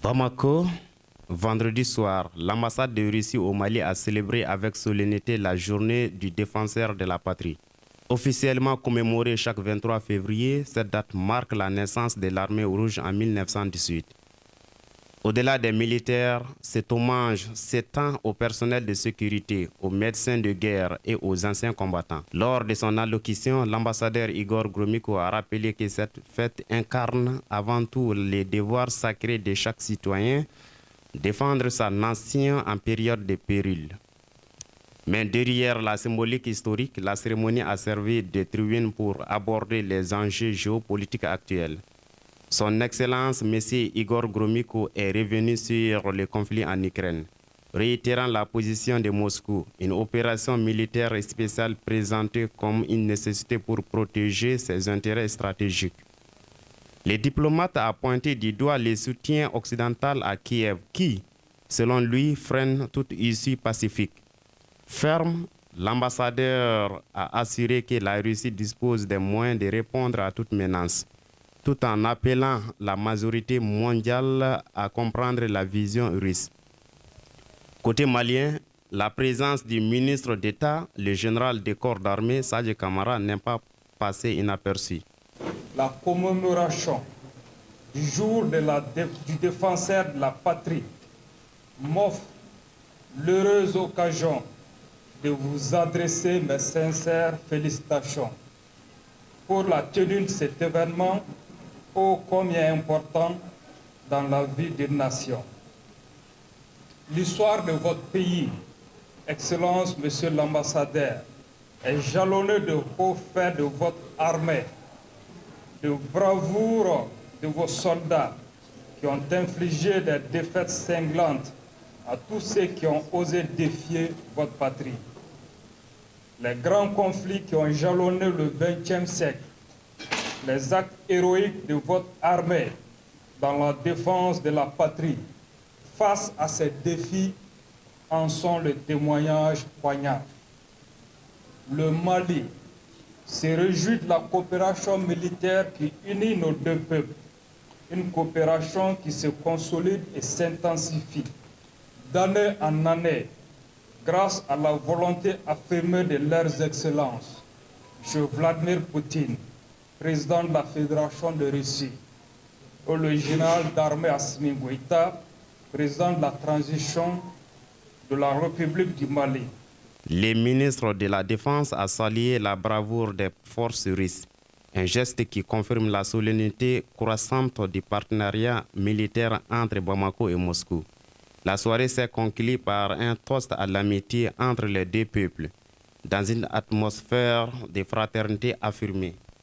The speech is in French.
Bamako, vendredi soir, l'ambassade de Russie au Mali a célébré avec solennité la journée du défenseur de la patrie. Officiellement commémorée chaque 23 février, cette date marque la naissance de l'armée rouge en 1918. Au-delà des militaires, cet hommage s'étend au personnel de sécurité, aux médecins de guerre et aux anciens combattants. Lors de son allocution, l'ambassadeur Igor Gromyko a rappelé que cette fête incarne avant tout les devoirs sacrés de chaque citoyen, défendre sa nation en période de péril. Mais derrière la symbolique historique, la cérémonie a servi de tribune pour aborder les enjeux géopolitiques actuels. Son Excellence, M. Igor Gromyko, est revenu sur le conflit en Ukraine, réitérant la position de Moscou, une opération militaire spéciale présentée comme une nécessité pour protéger ses intérêts stratégiques. Le diplomate a pointé du doigt le soutien occidental à Kiev qui, selon lui, freine toute issue pacifique. Ferme, l'ambassadeur a assuré que la Russie dispose des moyens de répondre à toute menace, tout en appelant la majorité mondiale à comprendre la vision russe. Côté malien, la présence du ministre d'État, le général des corps d'armée, Sadji Camara, n'est pas passée inaperçue. La commémoration du jour du défenseur de la patrie m'offre l'heureuse occasion de vous adresser mes sincères félicitations pour la tenue de cet événement ô combien important dans la vie d'une nation. L'histoire de votre pays, Excellence, Monsieur l'ambassadeur, est jalonnée de hauts faits de votre armée, de bravoure de vos soldats qui ont infligé des défaites cinglantes à tous ceux qui ont osé défier votre patrie. Les grands conflits qui ont jalonné le XXe siècle, les actes héroïques de votre armée dans la défense de la patrie face à ces défis en sont le témoignage poignant. Le Mali se réjouit de la coopération militaire qui unit nos deux peuples, une coopération qui se consolide et s'intensifie d'année en année grâce à la volonté affirmée de leurs excellences, M. Vladimir Poutine, président de la Fédération de Russie, et le général d'armée Assimi Goïta, président de la transition de la République du Mali. Le ministre de la Défense a salué la bravoure des forces russes, un geste qui confirme la solennité croissante du partenariat militaire entre Bamako et Moscou. La soirée s'est conclue par un toast à l'amitié entre les deux peuples, dans une atmosphère de fraternité affirmée.